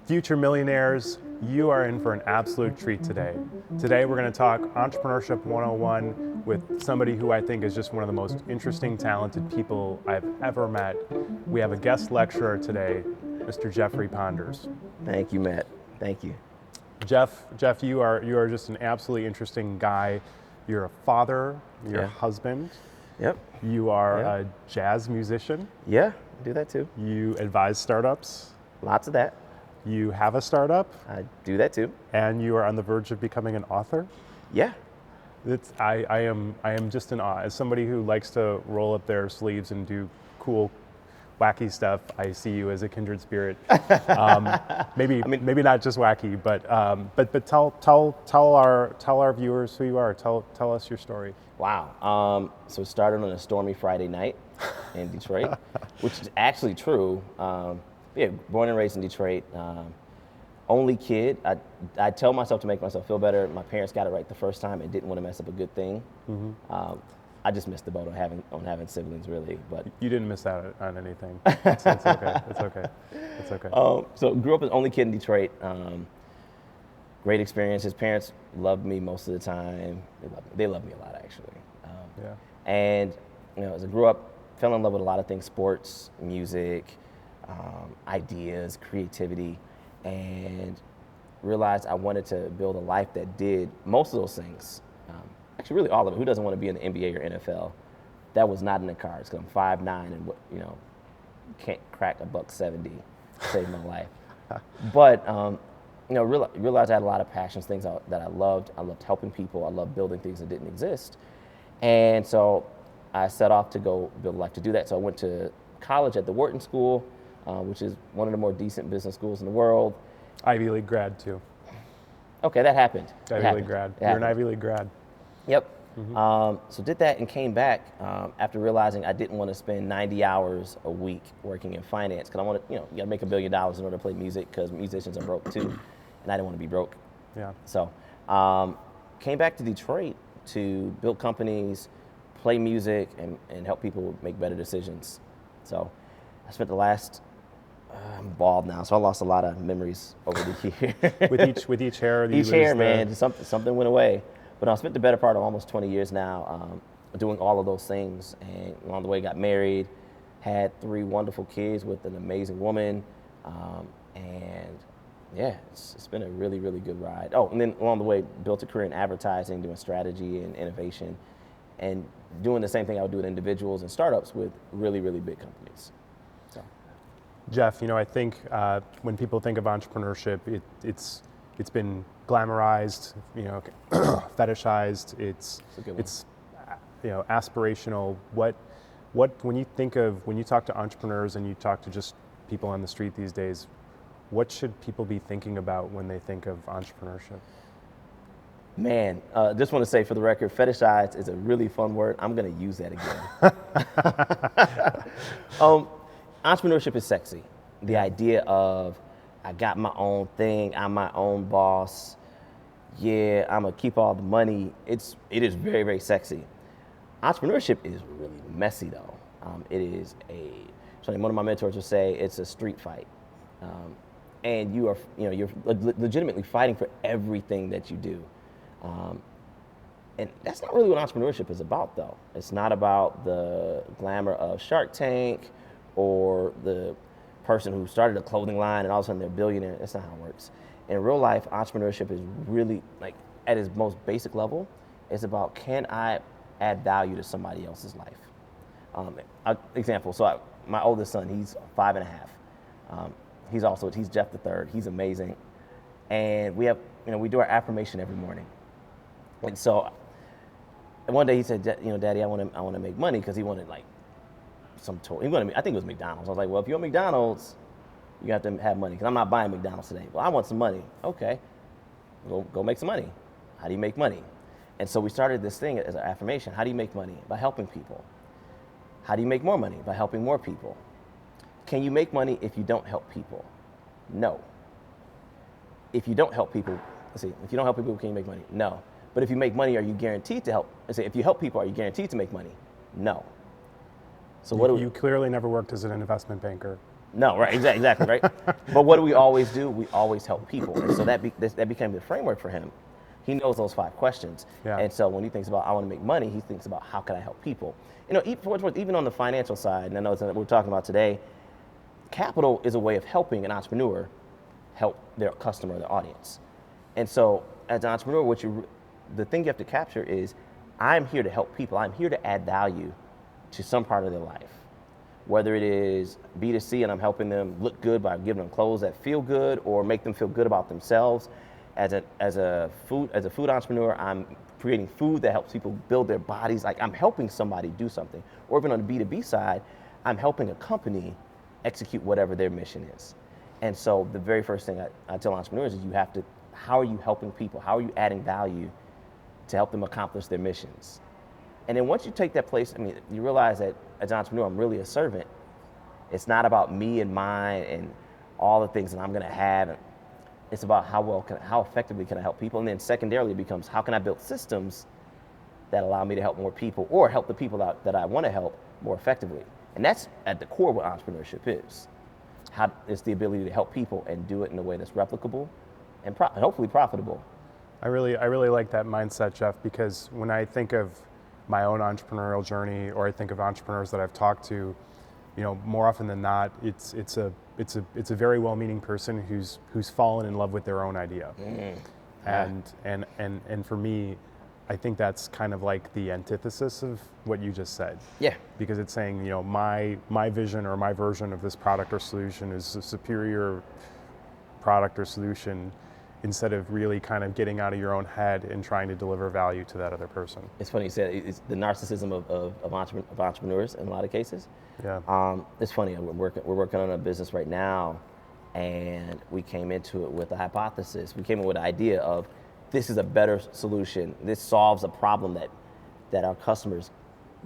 Future millionaires, you are in for an absolute treat today. Today we're going to talk Entrepreneurship 101 with somebody who I think is just one of the most interesting, talented people I've ever met. We have a guest lecturer today, Mr. Jeffrey Ponders. Thank you, Matt. Thank you. Jeff, you are just an absolutely interesting guy. You're a father, you're a husband. Yep. You are a jazz musician. Yeah, do that too. You advise startups. Lots of that. You have a startup. I do that too. And you are on the verge of becoming an author. Yeah. I am just in awe. As somebody who likes to roll up their sleeves and do cool, wacky stuff, I see you as a kindred spirit. Maybe not just wacky, but tell our viewers who you are. Tell us your story. Wow. So it started on a stormy Friday night in Detroit, which is actually true. Born and raised in Detroit. Only kid. I tell myself to make myself feel better. My parents got it right the first time and didn't want to mess up a good thing. Mm-hmm. I just missed the boat on having siblings, really. But you didn't miss out on anything. It's okay. It's okay. It's okay. So grew up as only kid in Detroit. Great experience. His parents loved me most of the time. They loved me a lot, actually. And as I grew up, fell in love with a lot of things: sports, music, ideas, creativity, and realized I wanted to build a life that did most of those things. Actually, really all of it. Who doesn't want to be in the NBA or NFL? That was not in the cards because I'm 5'9" and can't crack $170 to save my life. But realized I had a lot of passions, things that I loved. I loved helping people. I loved building things that didn't exist. And so I set off to go build a life to do that. So I went to college at the Wharton School, which is one of the more decent business schools in the world. Ivy League grad too. Okay, that happened. Ivy League grad. You're an Ivy League grad. Yep. Mm-hmm. So did that and came back after realizing I didn't want to spend 90 hours a week working in finance because I wanted, you got to make $1 billion in order to play music because musicians are broke too, and I didn't want to be broke. Yeah. So came back to Detroit to build companies, play music, and help people make better decisions. So I spent the last I'm bald now, so I lost a lot of memories over the year. with each hair, each hair, man, something went away. But I spent the better part of almost 20 years now doing all of those things, and along the way got married, had 3 wonderful kids with an amazing woman, and it's been a really, really good ride. Oh, and then along the way built a career in advertising, doing strategy and innovation, and doing the same thing I would do with individuals and startups with really, really big companies. So. Jeff, I think when people think of entrepreneurship, it's been glamorized, fetishized. It's aspirational. What when you talk to entrepreneurs and you talk to just people on the street these days, what should people be thinking about when they think of entrepreneurship? Man, just want to say for the record, fetishized is a really fun word. I'm going to use that again. Entrepreneurship is sexy. The idea of I got my own thing, I'm my own boss. Yeah, I'm gonna keep all the money. It is very, very sexy. Entrepreneurship is really messy though. It is one of my mentors would say it's a street fight. And you're legitimately fighting for everything that you do. And that's not really what entrepreneurship is about though. It's not about the glamour of Shark Tank or the person who started a clothing line and all of a sudden they're a billionaire. That's not how it works. In real life, entrepreneurship is really, at its most basic level, it's about, can I add value to somebody else's life? Example, so my oldest son, he's 5.5. He's Jeff the Third. He's amazing. And we have, we do our affirmation every morning. And so one day he said, Daddy, I want to make money because he wanted some toy. I think it was McDonald's. I was like, well, if you want McDonald's, you have to have money because I'm not buying McDonald's today. Well, I want some money. Okay, go make some money. How do you make money? And so we started this thing as an affirmation. How do you make money? By helping people. How do you make more money? By helping more people. Can you make money if you don't help people? No. If you don't help people, can you make money? No. But if you make money, are you guaranteed to help? If you help people, are you guaranteed to make money? No. So you clearly never worked as an investment banker. No, right, exactly, right. But what do we always do? We always help people, and so that became the framework for him. He knows those 5 questions, Yeah. and so when he thinks about I want to make money, he thinks about how can I help people. You know, even on the financial side, and I know it's what we're talking about today, capital is a way of helping an entrepreneur help their customer, their audience. And so, as an entrepreneur, the thing you have to capture is, I'm here to help people. I'm here to add value to some part of their life. Whether it is B2C and I'm helping them look good by giving them clothes that feel good or make them feel good about themselves. As a food entrepreneur, I'm creating food that helps people build their bodies. Like, I'm helping somebody do something. Or even on the B2B side, I'm helping a company execute whatever their mission is. And so the very first thing I tell entrepreneurs is how are you helping people? How are you adding value to help them accomplish their missions? And then once you take that place, I mean, you realize that as an entrepreneur, I'm really a servant. It's not about me and mine and all the things that I'm gonna have. It's about how effectively can I help people? And then secondarily, it becomes how can I build systems that allow me to help more people or help the people that I wanna help more effectively. And that's at the core of what entrepreneurship is. It's the ability to help people and do it in a way that's replicable and hopefully profitable. I really like that mindset, Jeff, because when I think of my own entrepreneurial journey, or I think of entrepreneurs that I've talked to, you know, more often than not, it's a very well-meaning person who's fallen in love with their own idea. And for me, I think that's kind of like the antithesis of what you just said. Yeah. Because it's saying, you know, my vision or my version of this product or solution is a superior product or solution, instead of really kind of getting out of your own head and trying to deliver value to that other person. It's funny you said it's the narcissism of entrepreneurs in a lot of cases. Yeah. It's funny, we're working on a business right now, and we came into it with a hypothesis. We came in with the idea of, this is a better solution. This solves a problem that our customers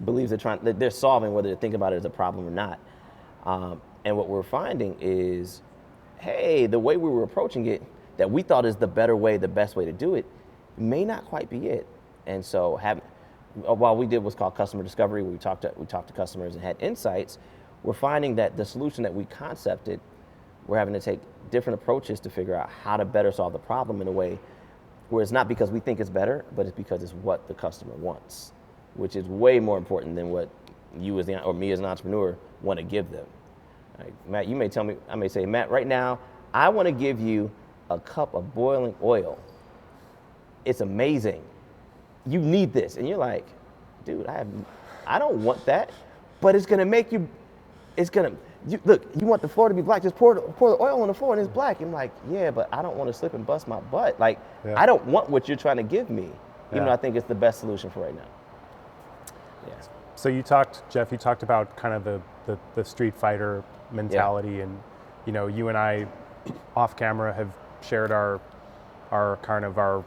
believe they're solving, whether they think about it as a problem or not. And what we're finding is, hey, the way we were approaching it, that we thought is the better way, the best way to do it, may not quite be it. And so while we did what's called customer discovery, we talked to customers and had insights, we're finding that the solution that we concepted, we're having to take different approaches to figure out how to better solve the problem in a way where it's not because we think it's better, but it's because it's what the customer wants, which is way more important than what you or me as an entrepreneur want to give them. Like, Matt, you may tell me, I may say, Matt, right now, I want to give you a cup of boiling oil. It's amazing. You need this. And you're like, dude, I don't want that, but it's gonna make you, look, you want the floor to be black, just pour the oil on the floor and it's black. I'm like, yeah, but I don't want to slip and bust my butt. Like, yeah. I don't want what you're trying to give me, even though I think it's the best solution for right now. Yeah. So Jeff, you talked about kind of the street fighter mentality, and you know, you and I off camera have shared our kind of our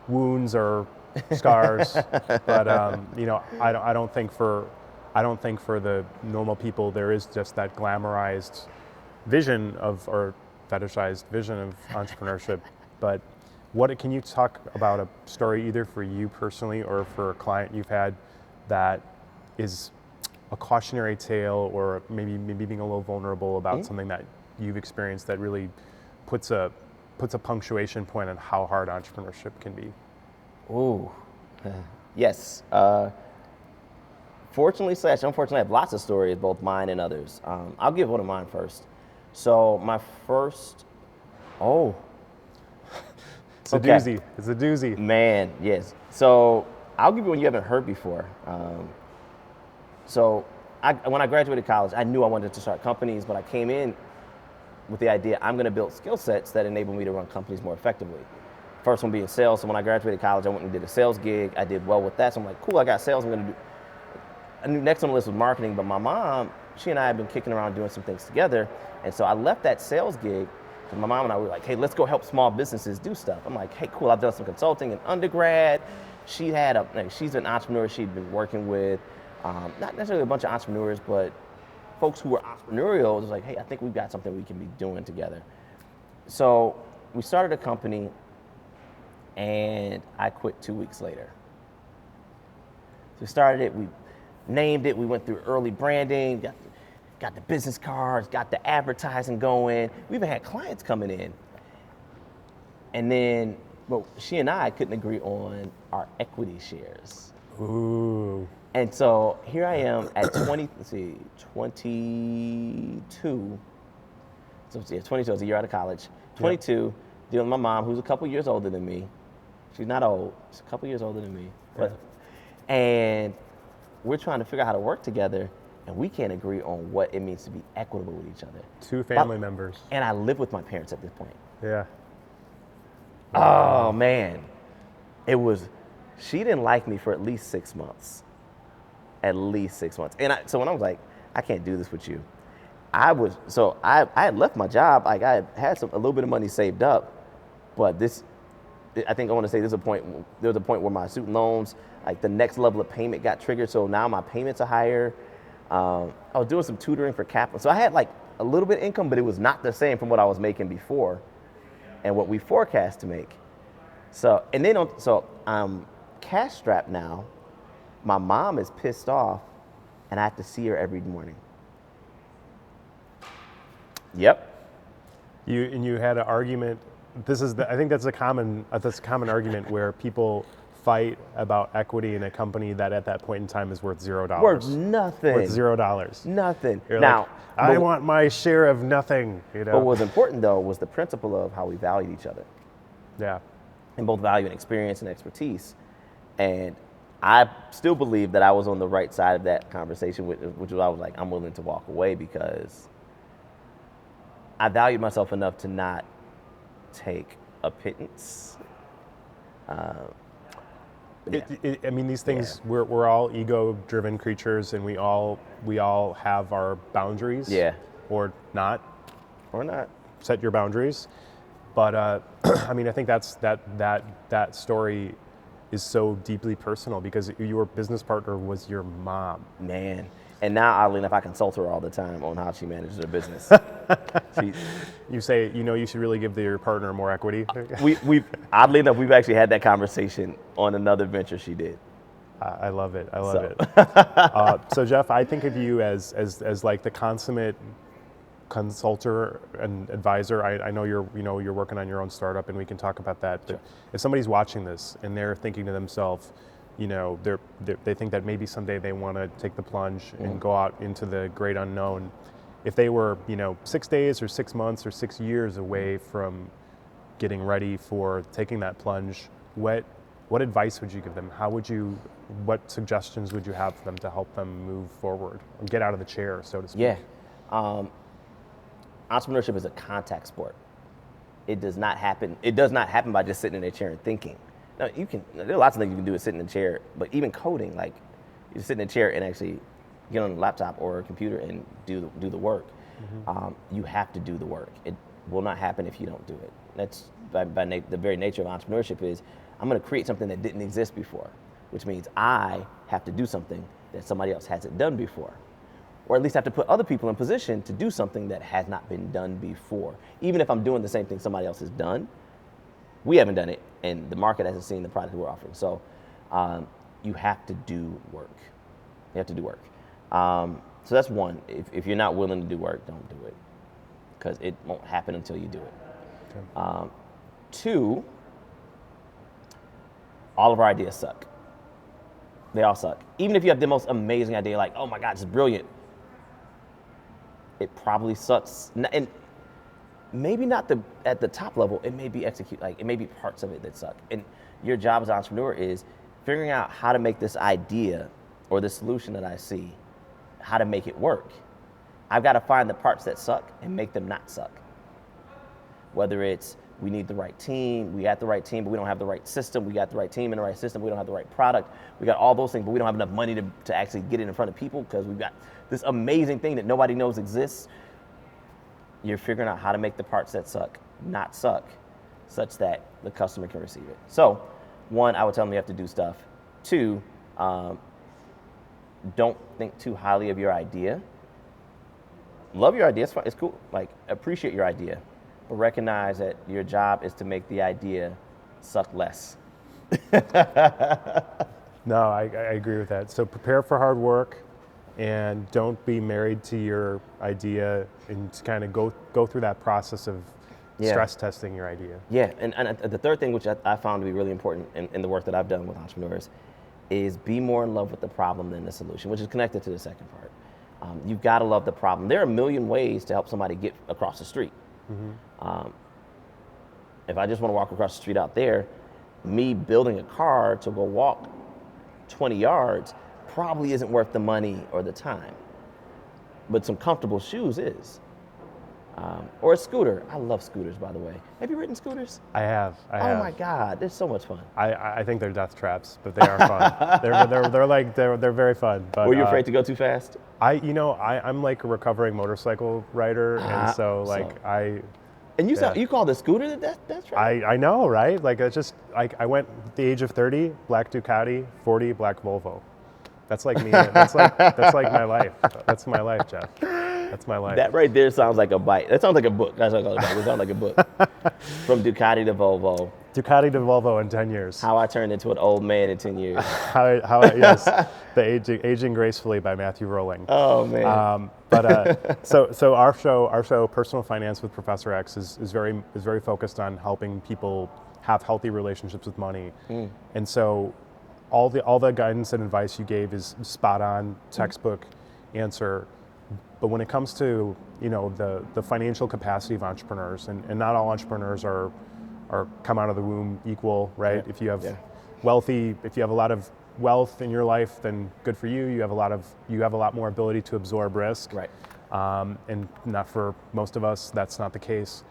wounds or scars, but you know, I don't think for the normal people there is just that glamorized vision or fetishized vision of entrepreneurship. But can you talk about a story either for you personally or for a client you've had that is a cautionary tale, or maybe being a little vulnerable about something that you've experienced that really puts a punctuation point on how hard entrepreneurship can be? Ooh, yes. Fortunately / unfortunately, I have lots of stories, both mine and others. I'll give one of mine first. So my first, it's a doozy. It's a doozy. Man, yes. So I'll give you one you haven't heard before. So when I graduated college, I knew I wanted to start companies, but I came in with the idea I'm going to build skill sets that enable me to run companies more effectively. First one being sales. So when I graduated college, I went and did a sales gig. I did well with that. So I'm like, cool, I got sales. I knew next on the list was marketing, but my mom, she and I have been kicking around doing some things together. And so I left that sales gig, and my mom and I were like, hey, let's go help small businesses do stuff. I'm like, hey, cool, I've done some consulting in undergrad. She's an entrepreneur she'd been working with, not necessarily a bunch of entrepreneurs, but folks who were entrepreneurial. It was like, hey, I think we've got something we can be doing together. So we started a company, and I quit 2 weeks later. So we started it, we named it, we went through early branding, got the business cards, got the advertising going. We even had clients coming in. And then, well, she and I couldn't agree on our equity shares. Ooh. And so here I am at 22. So yeah, 22, I was a year out of college. 22, dealing with my mom, who's a couple years older than me. She's not old, she's a couple years older than me. But, and we're trying to figure out how to work together, and we can't agree on what it means to be equitable with each other. 2 family members. And I live with my parents at this point. Yeah. Oh man, she didn't like me for at least 6 months. At least 6 months. And so when I was like, I can't do this with you, I had left my job. Like I had a little bit of money saved up, but I think I want to say there was a point where my student loans, like the next level of payment got triggered. So now my payments are higher. I was doing some tutoring for capital. So I had like a little bit of income, but it was not the same from what I was making before and what we forecast to make. So, and then, I'm cash strapped now. My mom is pissed off and I have to see her every morning. Yep. You had an argument. I think that's a common argument where people fight about equity in a company that at that point in time is worth $0. Worth nothing. Worth $0. Nothing. You're now, like, I want my share of nothing. You know. But what was important though was the principle of how we valued each other. Yeah. And both value and experience and expertise. And I still believe that I was on the right side of that conversation, which was I was like, I'm willing to walk away because I valued myself enough to not take a pittance. I mean, these things, we're all ego-driven creatures, and we all have our boundaries. Yeah. Or not. Or not. Set your boundaries. But I mean, I think that story is so deeply personal because your business partner was your mom. Man. And now, oddly enough, I consult her all the time on how she manages her business. You say, you should really give your partner more equity. Oddly enough, we've actually had that conversation on another venture she did. I love it. I love it. So Jeff, I think of you as like the consummate consultor and advisor. I know you're working on your own startup, and we can talk about that. But if somebody's watching this and they're thinking to themselves, they think that maybe someday they want to take the plunge and go out into the great unknown. If they were, 6 days or 6 months or 6 years away from getting ready for taking that plunge, what advice would you give them? What suggestions would you have for them to help them move forward or get out of the chair, so to speak? Yeah. Entrepreneurship is a contact sport. It does not happen by just sitting in a chair and thinking. Now, there are lots of things you can do is sit in a chair, but even coding, like you sit in a chair and actually get on a laptop or a computer and do the work. Mm-hmm. You have to do the work. It will not happen if you don't do it. That's the very nature of entrepreneurship is I'm going to create something that didn't exist before, which means I have to do something that somebody else hasn't done before, or at least have to put other people in position to do something that has not been done before. Even if I'm doing the same thing somebody else has done, we haven't done it, and the market hasn't seen the product we're offering. So you have to do work. You have to do work. So that's one. If you're not willing to do work, don't do it, because it won't happen until you do it. Okay. 2, all of our ideas suck. They all suck. Even if you have the most amazing idea, like, oh my God, it's brilliant, it probably sucks. And maybe not at the top level, it may be it may be parts of it that suck. And your job as an entrepreneur is figuring out how to make this idea or the solution that I see, how to make it work. I've got to find the parts that suck and make them not suck. Whether it's we need the right team, we got the right team, but we don't have the right system. We got the right team and the right system, we don't have the right product. We got all those things, but we don't have enough money to actually get it in front of people because we've got this amazing thing that nobody knows exists. You're figuring out how to make the parts that suck not suck, such that the customer can receive it. So, 1, I would tell them you have to do stuff. 2, don't think too highly of your idea. Love your idea, it's fun, it's cool. Like, appreciate your idea, but recognize that your job is to make the idea suck less. No, I agree with that. So prepare for hard work and don't be married to your idea, and kind of go through that process of stress testing your idea. Yeah, and the third thing, which I found to be really important in the work that I've done with entrepreneurs, is be more in love with the problem than the solution, which is connected to the second part. You've got to love the problem. There are a million ways to help somebody get across the street. If I just want to walk across the street out there, me building a car to go walk 20 yards probably isn't worth the money or the time. But some comfortable shoes is. Or a scooter. I love scooters, by the way. Have you ridden scooters? I have. Oh my God, they're so much fun. I think they're death traps, but they are fun. they're very fun. But, were you afraid to go too fast? I'm like a recovering motorcycle rider, and so And you call the scooter the death trap? I know, right? Like it's just like I went at the age of 30, black Ducati, 40, black Volvo. That's like me. That's like my life. That's my life, Jeff. That's my life. That right there sounds like a bite. That sounds like a book. That's what I call it. It sounds like a book. From Ducati to Volvo. Ducati to Volvo in 10 years. How I turned into an old man in 10 years. Yes, the aging gracefully by Matthew Rowling. Oh man. So our show, Personal Finance with Professor X, is very focused on helping people have healthy relationships with money, and so all the guidance and advice you gave is spot on, textbook answer. But when it comes to the financial capacity of entrepreneurs, and not all entrepreneurs are come out of the womb equal, right? Yeah. If you have if you have a lot of wealth in your life, then good for you. You have a lot more ability to absorb risk, Right. And not for most of us, that's not the case.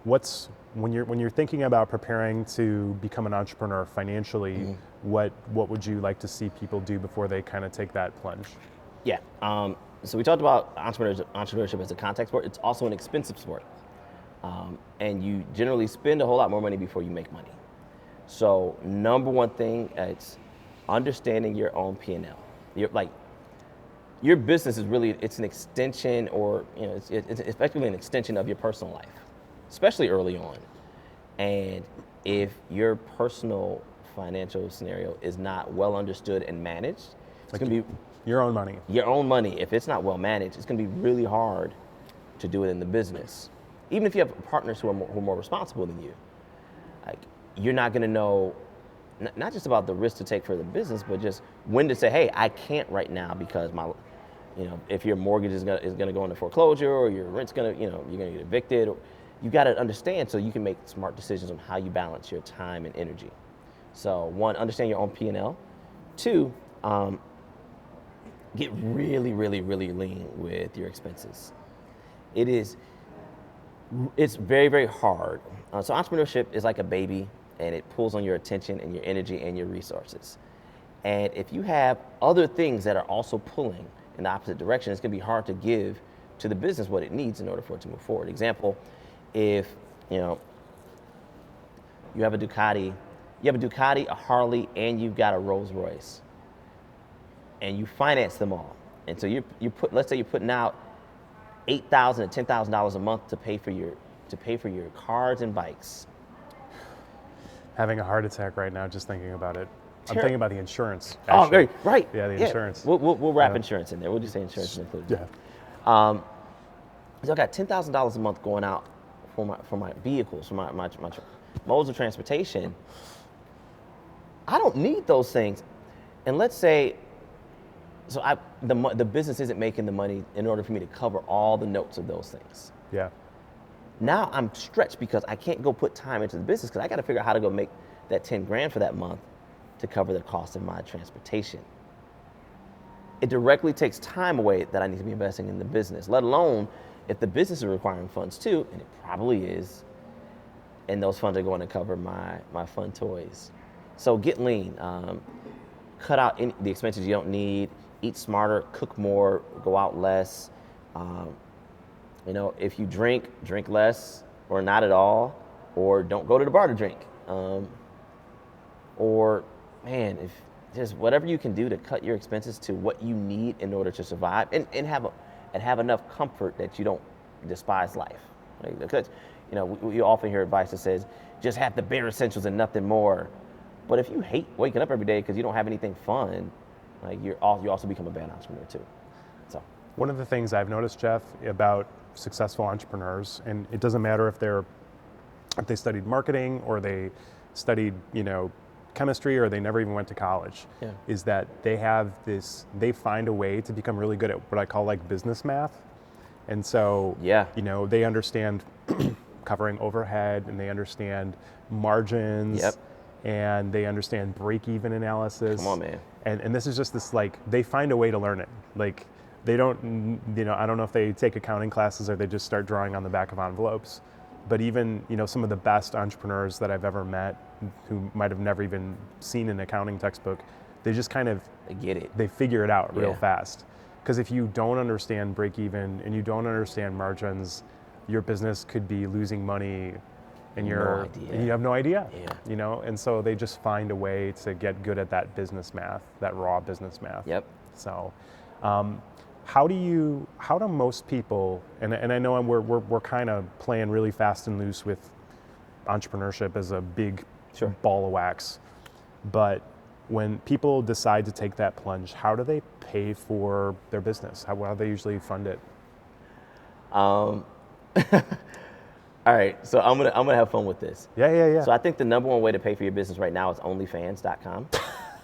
When you're thinking about preparing to become an entrepreneur financially, what would you like to see people do before they kind of take that plunge? Yeah. So we talked about entrepreneurship as a contact sport. It's also an expensive sport. And you generally spend a whole lot more money before you make money. So number one thing, it's understanding your own P&L. Your business is really, it's an extension, or it's effectively an extension of your personal life, especially early on. And if your personal financial scenario is not well understood and managed, it's going to be your own money. Your own money. If it's not well managed, it's going to be really hard to do it in the business. Even if you have partners who are more responsible than you, you're not going to know not just about the risk to take for the business, but just when to say, hey, I can't right now because if your mortgage is going to go into foreclosure, or your rent's going to, you're going to get evicted. You got to understand so you can make smart decisions on how you balance your time and energy. So one, understand your own P&L. Two, get really, really, really lean with your expenses. It's very, very hard. So entrepreneurship is like a baby, and it pulls on your attention and your energy and your resources. And if you have other things that are also pulling in the opposite direction, it's going to be hard to give to the business what it needs in order for it to move forward. Example, if you have a Ducati, a Harley, and you've got a Rolls Royce, and you finance them all, and so let's say you're putting out $8,000 to $10,000 a month to pay for your cars and bikes. Having a heart attack right now just thinking about it. I'm thinking about the insurance. Actually. Oh, right. Yeah, the insurance. We'll wrap insurance in there. We'll just say insurance is included. Yeah. So I got $10,000 a month going out for my vehicles, for my modes of transportation. I don't need those things, and let's say, the business isn't making the money in order for me to cover all the notes of those things. Yeah. Now I'm stretched because I can't go put time into the business because I got to figure out how to go make that 10 grand for that month to cover the cost of my transportation. It directly takes time away that I need to be investing in the business, let alone if the business is requiring funds too, and it probably is, and those funds are going to cover my fun toys. So get lean, cut out the expenses you don't need, eat smarter, cook more, go out less. If you drink less, or not at all, or don't go to the bar to drink. If just whatever you can do to cut your expenses to what you need in order to survive, and have enough comfort that you don't despise life. Right? Because we often hear advice that says just have the bare essentials and nothing more. But if you hate waking up every day because you don't have anything fun, you also become a bad entrepreneur too. One of the things I've noticed, Jeff, about successful entrepreneurs, and it doesn't matter if they studied marketing or they studied, chemistry or they never even went to college, Yeah. is that they find a way to become really good at what I call like business math. And so, Yeah. They understand covering overhead and they understand margins. Yep. And they understand break-even analysis. Come on, man. And this is just this, like, they find a way to learn it. Like, they don't, I don't know if they take accounting classes or they just start drawing on the back of envelopes. But even, some of the best entrepreneurs that I've ever met who might have never even seen an accounting textbook, they just kind of, They get it. they figure it out real Yeah. fast. Because if you don't understand break-even and you don't understand margins, your business could be losing money and No idea. you have no idea. Yeah. And so they just find a way to get good at that business math, that raw business math. Yep. So, how do most people, and I know we're kind of playing really fast and loose with entrepreneurship as a big Sure. ball of wax, but when people decide to take that plunge, how do they pay for their business? How do they usually fund it? All right, so I'm gonna have fun with this. Yeah. So I think the number one way to pay for your business right now is OnlyFans.com.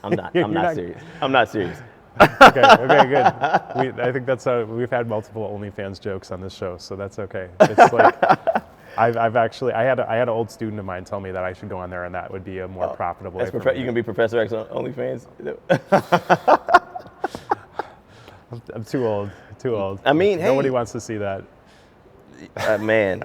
I'm not You're I'm not not- serious. I'm not serious. Okay, good. I think we've had multiple OnlyFans jokes on this show, so that's okay. It's like I had an old student of mine tell me that I should go on there, and that would be a more profitable. That's way for me. you can be Professor X on OnlyFans. I'm too old. I mean, nobody hey. wants to see that. Man,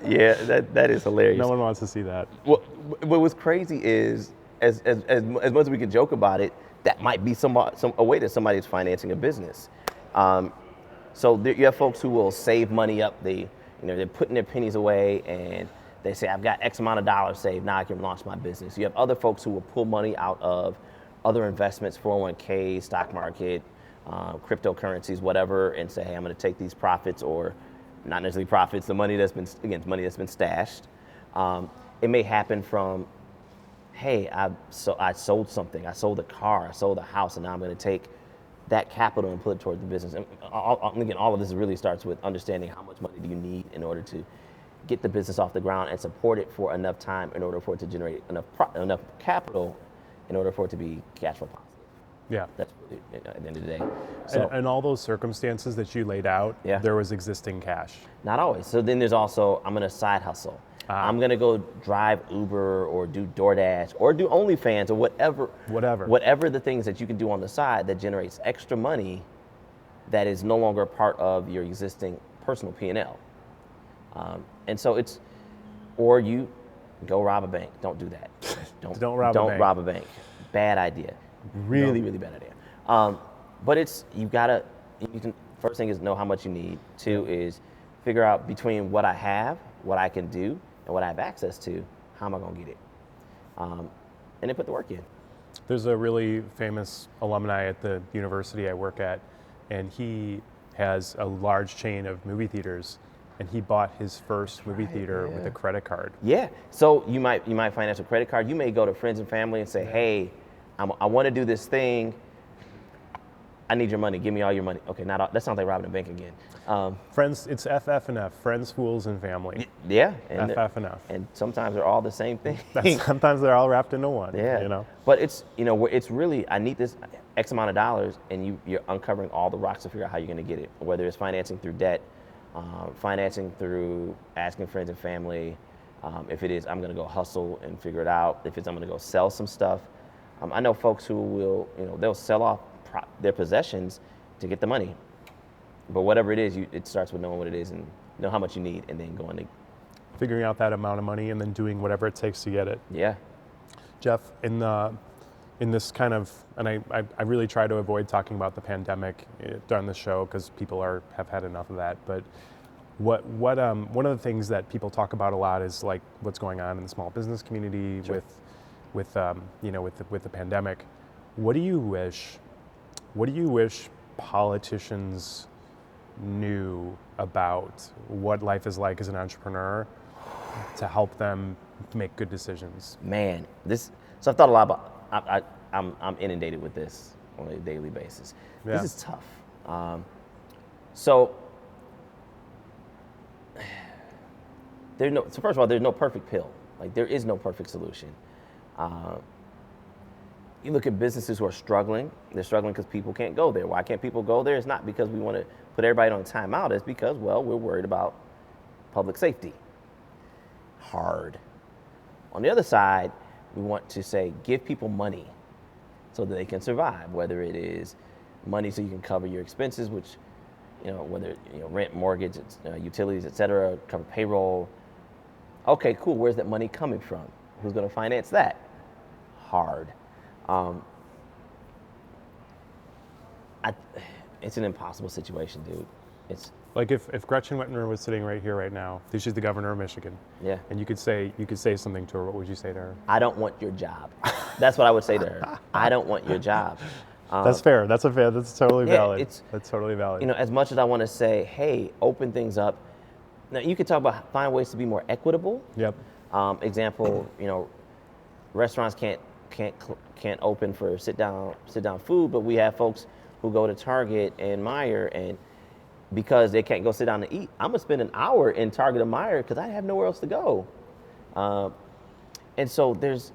yeah, that is hilarious. No one wants to see that. What what's crazy is as much as we can joke about it, that might be a way that somebody's financing a business. So you have folks who will save money up. They're putting their pennies away and they say, I've got X amount of dollars saved, now I can launch my business. You have other folks who will pull money out of other investments, 401k, stock market, cryptocurrencies, whatever, and say, hey, I'm going to take these profits, or not necessarily profits, the money that's been stashed. It may happen from, hey, I sold something, I sold a car, I sold a house, and now I'm going to take that capital and put it towards the business. And again, all of this really starts with understanding how much money do you need in order to get the business off the ground and support it for enough time in order for it to generate enough capital in order for it to be cash flow positive. Yeah. That's really, at the end of the day. So And all those circumstances that you laid out, Yeah. there was existing cash. not always. So then there's also, I'm going to side hustle. I'm going to go drive Uber or do DoorDash or do OnlyFans or whatever. Whatever the things that you can do on the side that generates extra money that is no longer a part of your existing personal P&L. And so or you go rob a bank. Don't do that. Don't rob a bank. rob a bank. Bad idea. Really bad idea. But first thing is know how much you need. Two is figure out between what I have, what I can do, and what I have access to, how am I going to get it? And then put the work in. There's a really famous alumni at the university I work at, and he has a large chain of movie theaters, and he bought his first movie theater with a credit card. Yeah. So you might finance a credit card. You may go to friends and family and say, hey, I want to do this thing. I need your money. Give me all your money. Okay, that sounds like robbing a bank again. Friends, it's FF and F, friends, fools, and family. Yeah. FF and F. And sometimes they're all the same thing. Sometimes they're all wrapped into one. Yeah. But it's really, I need this X amount of dollars, and you're uncovering all the rocks to figure out how you're going to get it. Whether it's financing through debt, financing through asking friends and family. If it is, I'm going to go hustle and figure it out. If it's, I'm going to go sell some stuff. I know folks who will, they'll sell off their possessions to get the money. But whatever it is, it starts with knowing what it is and know how much you need, and then going to figuring out that amount of money and then doing whatever it takes to get it. Yeah. Jeff, in this kind of, and I really try to avoid talking about the pandemic during the show because people have had enough of that. But what one of the things that people talk about a lot is like what's going on in the small business community Sure. with the pandemic. What do you wish politicians knew about what life is like as an entrepreneur to help them make good decisions? Man, so I've thought a lot about, I'm inundated with this on a daily basis. Yeah. This is tough. So so first of all, there's no perfect pill. Like there is no perfect solution. You look at businesses who are struggling. They're struggling because people can't go there. Why can't people go there? It's not because we want to put everybody on timeout. It's because, well, we're worried about public safety. Hard. On the other side, we want to say, give people money so that they can survive, whether it is money so you can cover your expenses, which, whether, rent, mortgage, utilities, et cetera, cover payroll. Okay, cool. Where's that money coming from? Who's going to finance that? Hard. It's an impossible situation, dude. It's like if Gretchen Whitmer was sitting right here right now, she's the governor of Michigan. Yeah. And you could say something to her. What would you say to her? I don't want your job. That's what I would say to her. I don't want your job. That's fair. That's totally valid. That's totally valid. As much as I want to say, hey, open things up. Now you could talk about find ways to be more equitable. Yep. Example, restaurants can't open for sit down food, but we have folks who go to Target and Meijer, and because they can't go sit down and eat, I'm gonna spend an hour in Target or Meijer because I have nowhere else to go. And so there's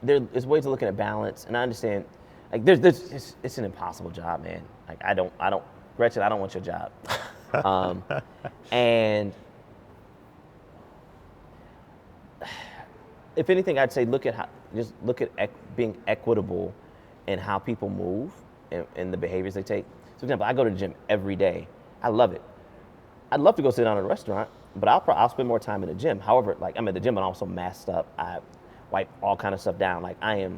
ways of looking at balance, and I understand, like it's an impossible job, man. Like Gretchen, I don't want your job. And if anything, I'd say look at being equitable in how people move and the behaviors they take. So, for example, I go to the gym every day. I love it. I'd love to go sit down at a restaurant, but I'll spend more time in the gym. However, like I'm at the gym and I'm also masked up. I wipe all kind of stuff down. Like I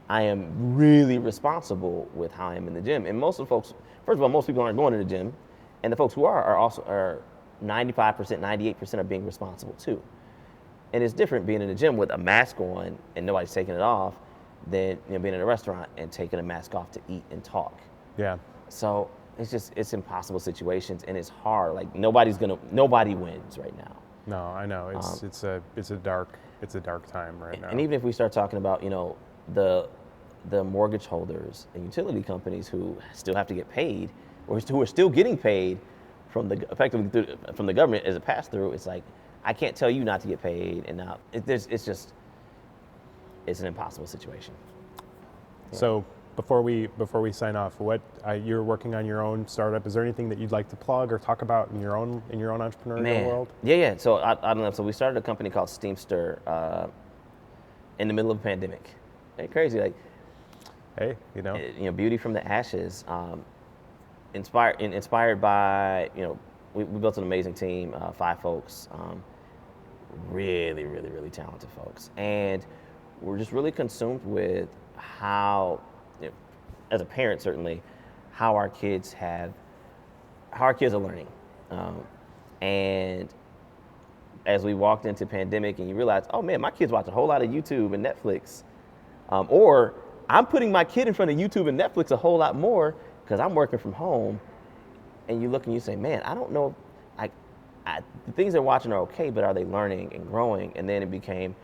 am really responsible with how I am in the gym. And most of the folks, first of all, most people aren't going to the gym, and the folks who are 95%, 98% are being responsible too. And it's different being in the gym with a mask on and nobody's taking it off than being in a restaurant and taking a mask off to eat and talk. Yeah. So it's impossible situations, and it's hard. Like nobody wins right now. No, I know. It's a dark time right now. And even if we start talking about the mortgage holders and utility companies who still have to get paid, or who are still getting paid effectively from the government as a pass through, it's like I can't tell you not to get paid, and now it's an impossible situation. Yeah. So before we sign off, you're working on your own startup. Is there anything that you'd like to plug or talk about in your own entrepreneurial world? Yeah. So I don't know. So we started a company called Steemster in the middle of a pandemic. Hey, crazy. Like, hey, beauty from the ashes. Inspired by we built an amazing team, 5 folks, really, really, really talented folks, and we're just really consumed with how, as a parent certainly, how our kids are learning, and as we walked into pandemic and you realize, oh man, my kids watch a whole lot of YouTube and Netflix, or I'm putting my kid in front of YouTube and Netflix a whole lot more because I'm working from home, and you look and you say, man, I don't know, the things they're watching are okay, but are they learning and growing? And then it became,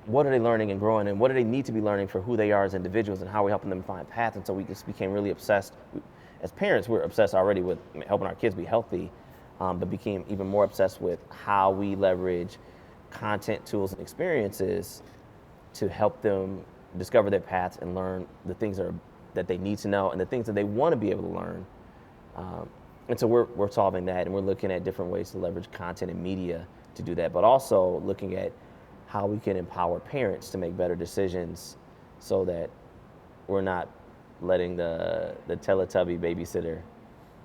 what are they learning and growing, and what do they need to be learning for who they are as individuals, and how are we helping them find paths? And so we just became really obsessed. As parents, we're obsessed already with helping our kids be healthy, but became even more obsessed with how we leverage content, tools, and experiences to help them discover their paths and learn the things that they need to know and the things that they want to be able to learn. And so we're solving that, and we're looking at different ways to leverage content and media to do that, but also looking at how we can empower parents to make better decisions so that we're not letting the Teletubby babysitter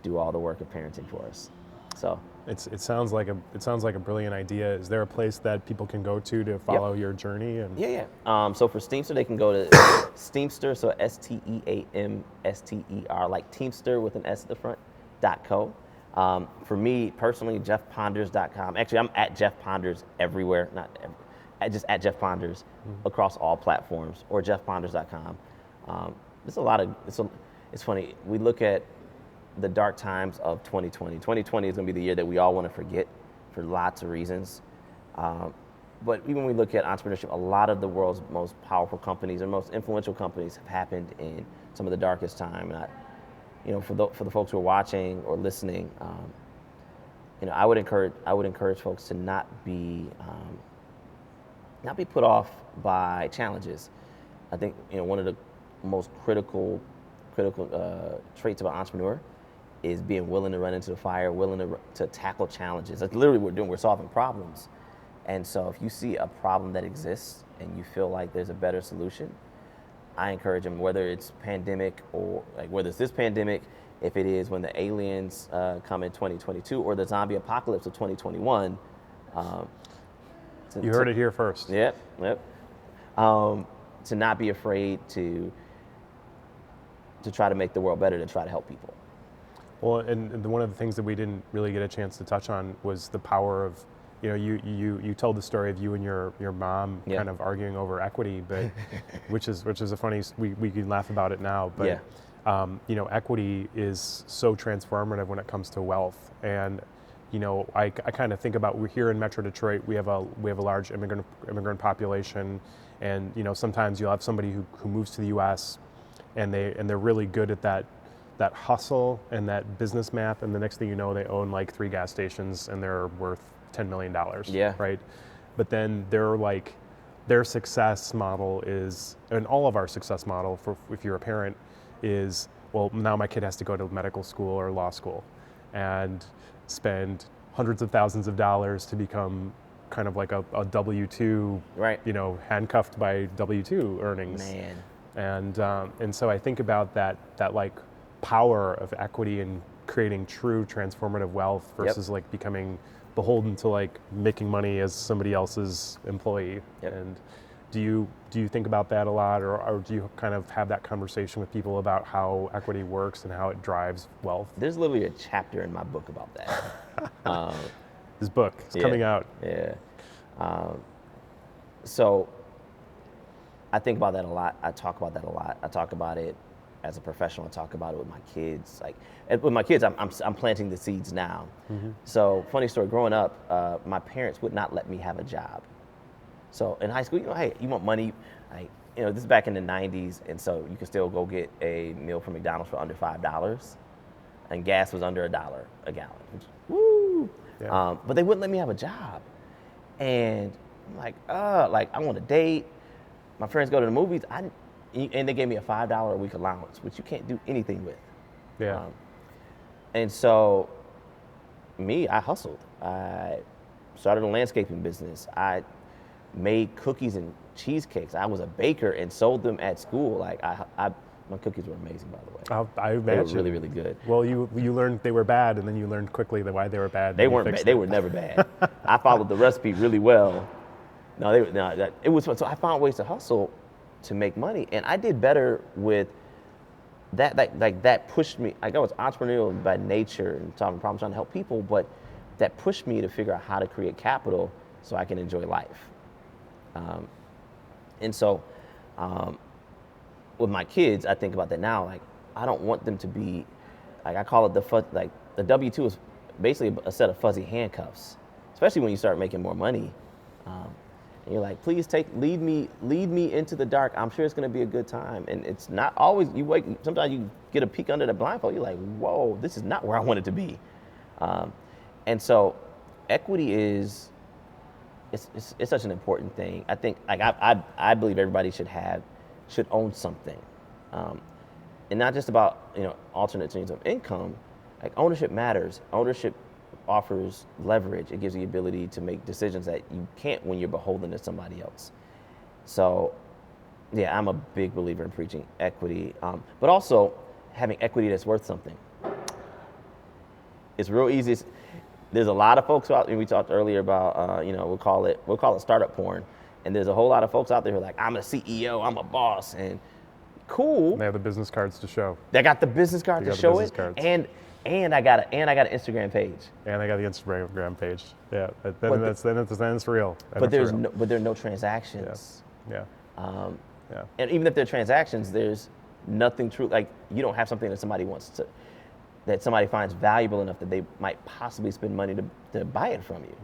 do all the work of parenting for us. So it sounds like a brilliant idea. Is there a place that people can go to follow your journey? And Yeah. So for Steemster, they can go to Steemster, so STEAMSTER, like Teamster with an S at the front, .co. For me personally, JeffPonders.com. Actually, I'm at Jeff Ponders everywhere, just at Jeff Ponders across all platforms, or JeffPonders.com. It's funny. We look at the dark times of 2020. 2020 is going to be the year that we all want to forget for lots of reasons. But even when we look at entrepreneurship, a lot of the world's most powerful companies and most influential companies have happened in some of the darkest time. for the folks who are watching or listening, I would encourage folks to not be put off by challenges. I think one of the most critical traits of an entrepreneur is being willing to run into the fire, willing to tackle challenges. That's literally what we're doing. We're solving problems. And so if you see a problem that exists and you feel like there's a better solution, I encourage them, whether it's pandemic or whether it's this pandemic, if it is when the aliens come in 2022 or the zombie apocalypse of 2021. You heard it here first. Yep. To not be afraid to try to make the world better, to try to help people. Well, and one of the things that we didn't really get a chance to touch on was the power of, you told the story of you and your mom kind of arguing over equity, but which is a funny, we can laugh about it now, but equity is so transformative when it comes to wealth. And I kind of think about, we're here in Metro Detroit, we have a large immigrant population, and sometimes you'll have somebody who moves to the U.S. and they're really good at that hustle and that business math, and the next thing you know, they own like 3 gas stations and they're worth $10 million. Yeah. Right. But then their success model is, and all of our success model for if you're a parent is, well, now my kid has to go to medical school or law school and spend hundreds of thousands of dollars to become kind of like a W-2, right? Handcuffed by W-2 earnings. Man. And so I think about that like power of equity in creating true transformative wealth versus like becoming beholden to like making money as somebody else's employee. Yep. And do you think about that a lot, or do you kind of have that conversation with people about how equity works and how it drives wealth? There's literally a chapter in my book about that. His book is coming out. Yeah. So I think about that a lot. I talk about that a lot. I talk about it as a professional. I talk about it with my kids. With my kids, I'm planting the seeds now. Mm-hmm. So funny story. Growing up, my parents would not let me have a job. So in high school, hey, you want money? This is back in the 90s, and so you could still go get a meal from McDonald's for under $5, and gas was under $1 a gallon. Woo! Yeah. But they wouldn't let me have a job, and I'm like I want a date. My friends go to the movies, and they gave me a $5 a week allowance, which you can't do anything with. Yeah. And so, I hustled. I started a landscaping business. I made cookies and cheesecakes. I was a baker and sold them at school. My cookies were amazing, by the way. I imagine. They were really, really good. Well, you learned they were bad, and then you learned quickly why they were bad. They weren't bad. They were never bad. I followed the recipe really well. It was fun. So I found ways to hustle to make money, and I did better with that. That pushed me. I was entrepreneurial by nature and solving problems, trying to help people, but that pushed me to figure out how to create capital so I can enjoy life. And so, with my kids, I think about that now. I don't want them to be, I call it the W-2 is basically a set of fuzzy handcuffs, especially when you start making more money. And you're like, please lead me into the dark. I'm sure it's going to be a good time. And it's not always. Sometimes you get a peek under the blindfold. You're like, whoa, this is not where I wanted to be. And so, equity is. It's such an important thing. I think I believe everybody should own something, and not just about alternate streams of income. Ownership matters. Ownership offers leverage. It gives you the ability to make decisions that you can't when you're beholden to somebody else. So, yeah, I'm a big believer in preaching equity, but also having equity that's worth something. It's real easy. There's a lot of folks out there. We talked earlier about, we'll call it startup porn. And there's a whole lot of folks out there who are like, I'm a CEO, I'm a boss, and cool. They have the business cards to show. They got the business card to show it, and I got an Instagram page. And I got the Instagram page. Yeah, then it's real. But there are no transactions. Yeah. And even if there are transactions, there's nothing true. You don't have something that somebody finds valuable enough that they might possibly spend money to buy it from you,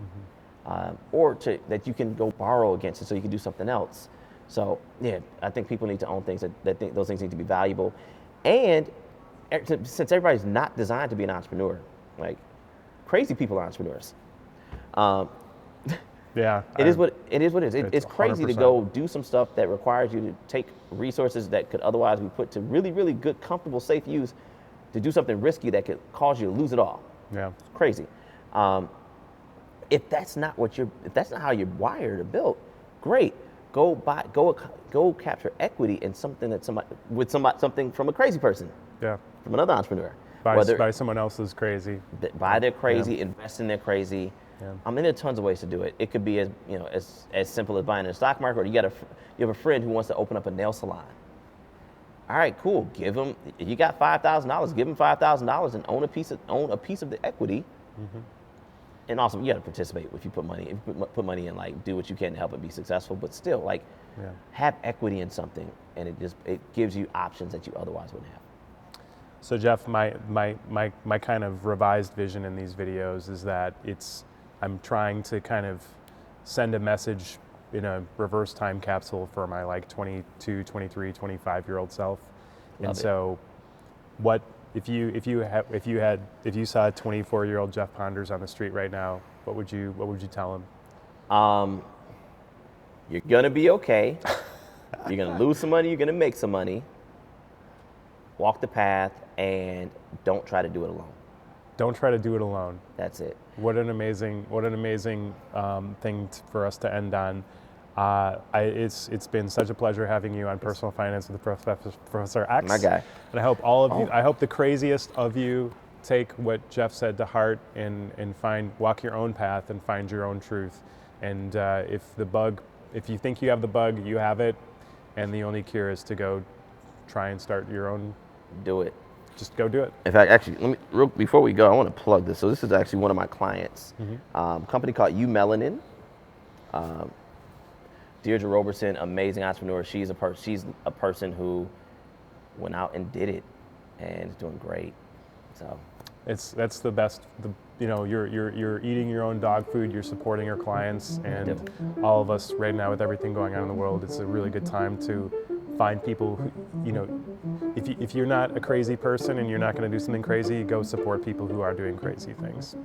or that you can go borrow against it so you can do something else. So yeah, I think people need to own things that think those things need to be valuable, and since everybody's not designed to be an entrepreneur, like crazy people are entrepreneurs. Yeah. It is what it is. It's crazy to 100%. go do some stuff that requires you to take resources that could otherwise be put to really, really good, comfortable, safe use to do something risky that could cause you to lose it all. Yeah. It's crazy. If that's not how you're wired or built, great. Go capture equity in something something from a crazy person, Yeah. from another entrepreneur. By someone else's crazy. Buy their crazy, invest in their crazy. Yeah. I mean, there are tons of ways to do it. It could be as simple as buying in the stock market, or you have a friend who wants to open up a nail salon. All right, cool. Give them. If you got $5,000, give them $5,000 and own a piece of the equity. Mm-hmm. And also, you got to participate if you put money. If you put money in, like, do what you can to help it be successful. But still, like, have equity in something, and it gives you options that you otherwise wouldn't have. So Jeff, my kind of revised vision in these videos is that I'm trying to kind of send a message in a reverse time capsule for my like 22, 23, 25-year-old self. So what if you saw a 24-year-old Jeff Ponders on the street right now, what would you tell him? You're gonna be okay. You're gonna lose some money, you're gonna make some money. Walk the path and don't try to do it alone. Don't try to do it alone. That's it. What an amazing thing for us to end on. It's been such a pleasure having you on Personal Finance with Professor X. My guy. And I hope all of you, I hope the craziest of you take what Jeff said to heart and walk your own path and find your own truth. And if you think you have the bug, you have it. And the only cure is to go try and start your own. Do it. Just go do it. In fact, actually, before we go, I want to plug this. So this is actually one of my clients, company called You Melanin. Deirdre Roberson, amazing entrepreneur. She's a person who went out and did it, and is doing great. So that's the best. You're eating your own dog food. You're supporting your clients, and all of us right now with everything going on in the world, it's a really good time to find people who, if you're not a crazy person and you're not going to do something crazy, go support people who are doing crazy things.